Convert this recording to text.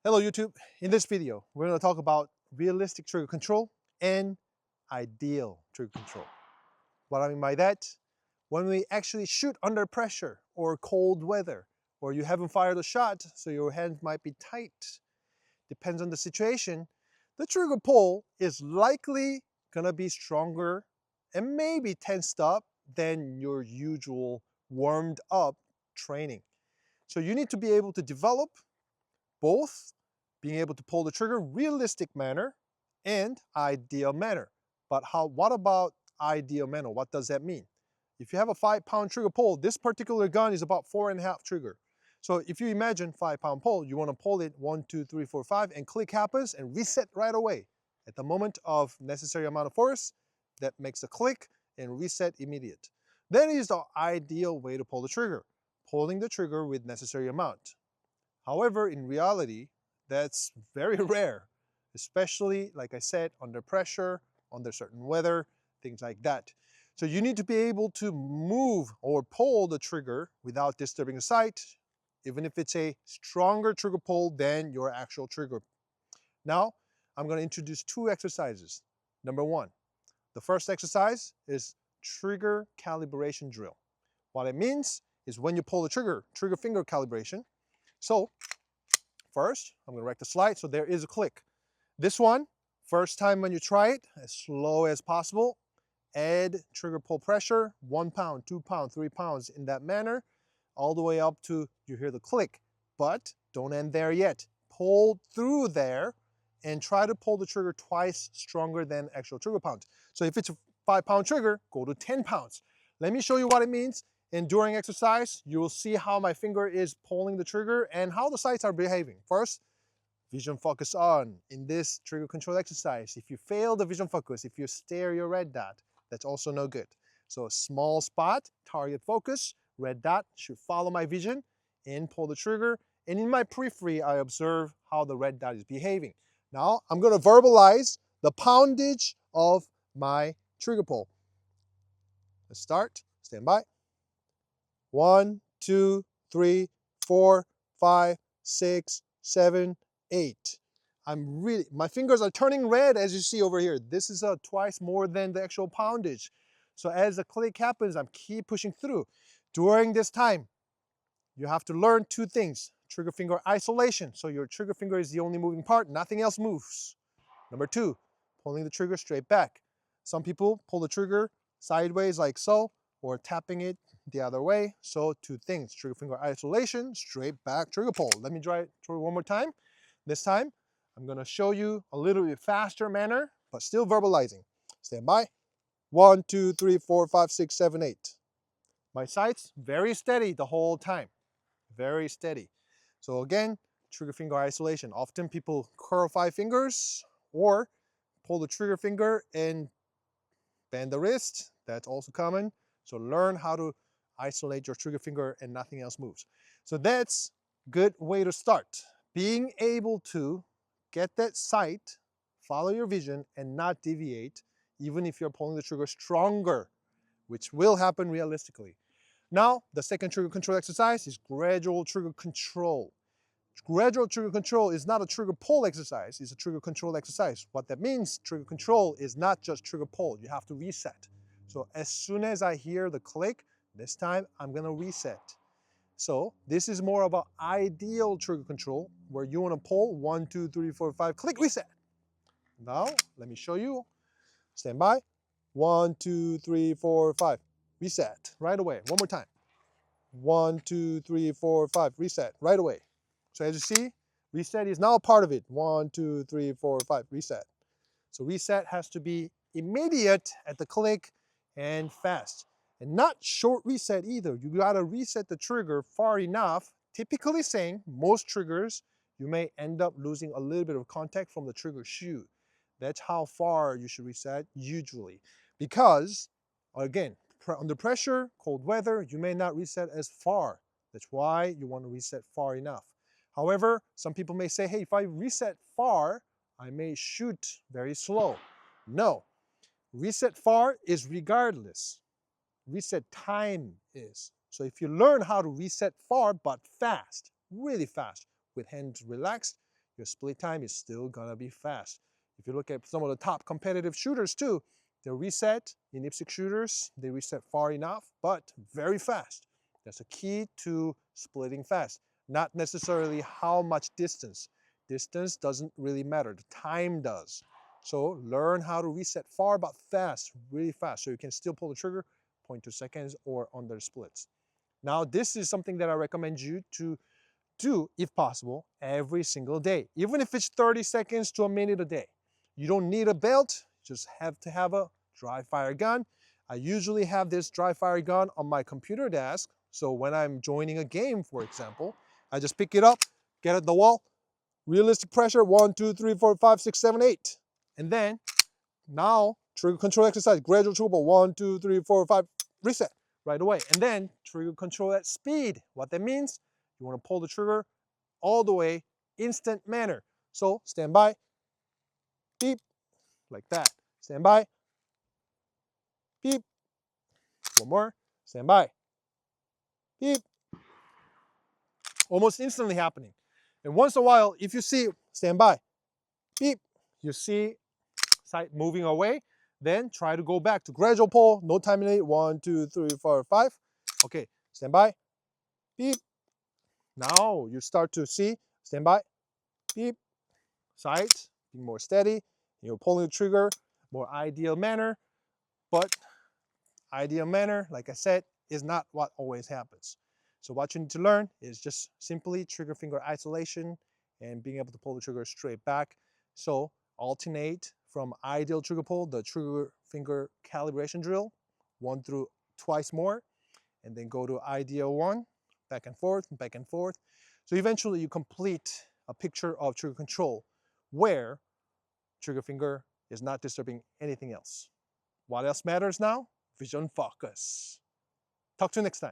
Hello YouTube. In this video, we're going to talk about realistic trigger control and ideal trigger control. What I mean by that, when we actually shoot under pressure or cold weather, or you haven't fired a shot, so your hands might be tight, depends on the situation, the trigger pull is likely going to be stronger and maybe tensed up than your usual warmed up training. So you need to be able to develop both being able to pull the trigger realistic manner and ideal manner. But what about ideal manner? What does that mean? If you have a 5-pound trigger pull, this particular gun is about 4.5 trigger. So if you imagine 5-pound pull, you want to pull it 1, 2, 3, 4, 5, and click happens and reset right away. At the moment of necessary amount of force, that makes a click and reset immediate. That is the ideal way to pull the trigger, pulling the trigger with necessary amount. However, in reality, that's very rare, especially, like I said, under pressure, under certain weather, things like that. So you need to be able to move or pull the trigger without disturbing the sight, even if it's a stronger trigger pull than your actual trigger. Now, I'm going to introduce 2 exercises. Number 1, the first exercise is trigger calibration drill. What it means is when you pull the trigger finger calibration. So first, I'm going to wreck the slide, so there is a click. This one, first time when you try it, as slow as possible, add trigger pull pressure, 1 pound, 2 pounds, 3 pounds in that manner, all the way up to you hear the click. But don't end there yet. Pull through there and try to pull the trigger twice stronger than actual trigger pounds. So if it's a 5-pound trigger, go to 10 pounds. Let me show you what it means. And during exercise, you will see how my finger is pulling the trigger and how the sights are behaving. First, vision focus on in this trigger control exercise. If you fail the vision focus, if you stare your red dot, that's also no good. So a small spot, target focus, red dot should follow my vision and pull the trigger. And in my periphery, I observe how the red dot is behaving. Now, I'm going to verbalize the poundage of my trigger pull. Let's start. Stand by. 1, 2, 3, 4, 5, 6, 7, 8. My fingers are turning red as you see over here. This is twice more than the actual poundage. So as the click happens, I'm keep pushing through. During this time, you have to learn 2 things. Trigger finger isolation. So your trigger finger is the only moving part, nothing else moves. Number 2, pulling the trigger straight back. Some people pull the trigger sideways like so, or tapping it the other way. So 2 things, trigger finger isolation, straight back trigger pull. Let me try it one more time. This time, I'm going to show you a little bit faster manner, but still verbalizing. Stand by. 1, 2, 3, 4, 5, 6, 7, 8. My sights very steady the whole time. Very steady. So again, trigger finger isolation. Often people curl 5 fingers or pull the trigger finger and bend the wrist. That's also common. So learn how to isolate your trigger finger and nothing else moves. So that's a good way to start. Being able to get that sight, follow your vision, and not deviate, even if you're pulling the trigger stronger, which will happen realistically. Now, the second trigger control exercise is gradual trigger control. Gradual trigger control is not a trigger pull exercise, it's a trigger control exercise. What that means, trigger control is not just trigger pull, you have to reset. So as soon as I hear the click, this time I'm gonna reset. So this is more of an ideal trigger control where you wanna pull 1, 2, 3, 4, 5, click, reset. Now, let me show you. Stand by. 1, 2, 3, 4, 5. Reset right away. One more time. 1, 2, 3, 4, 5. Reset right away. So as you see, reset is now a part of it. 1, 2, 3, 4, 5. Reset. So reset has to be immediate at the click and fast. And not short reset either. You gotta reset the trigger far enough. Typically saying, most triggers, you may end up losing a little bit of contact from the trigger shoe. That's how far you should reset usually. Because, again, under pressure, cold weather, you may not reset as far. That's why you want to reset far enough. However, some people may say, hey, if I reset far, I may shoot very slow. No, reset far is regardless. Reset time is. So if you learn how to reset far but fast, really fast, with hands relaxed, your split time is still gonna be fast. If you look at some of the top competitive shooters too, they reset in IPSC shooters, they reset far enough, but very fast. That's a key to splitting fast. Not necessarily how much distance. Distance doesn't really matter, the time does. So learn how to reset far but fast, really fast, so you can still pull the trigger 0.2 seconds or under splits. Now this is something that I recommend you to do, if possible, every single day, even if it's 30 seconds to a minute a day. You don't need a belt, just have to have a dry fire gun. I usually have this dry fire gun on my computer desk, so when I'm joining a game, for example, I just pick it up, get at the wall, realistic pressure, 1, 2, 3, 4, 5, 6, 7, 8. And then, now, trigger control exercise, gradual trigger pull, 1, 2, 3, 4, 5, reset right away. And then, trigger control at speed. What that means, you want to pull the trigger all the way, instant manner. So, stand by, beep, like that. Stand by, beep, one more, stand by, beep. Almost instantly happening. And once in a while, if you see, stand by, beep, you see sight moving away, then try to go back to gradual pull, no time limit, 1, 2, 3, 4, 5. Okay, stand by, beep. Now you start to see, stand by, beep, sight, being more steady, you're pulling the trigger, more ideal manner, but ideal manner, like I said, is not what always happens. So what you need to learn is just simply trigger finger isolation and being able to pull the trigger straight back. So alternate from ideal trigger pull, the trigger finger calibration drill, 1 through twice more, and then go to ideal 1, back and forth, back and forth. So eventually you complete a picture of trigger control where trigger finger is not disturbing anything else. What else matters now? Vision focus. Talk to you next time.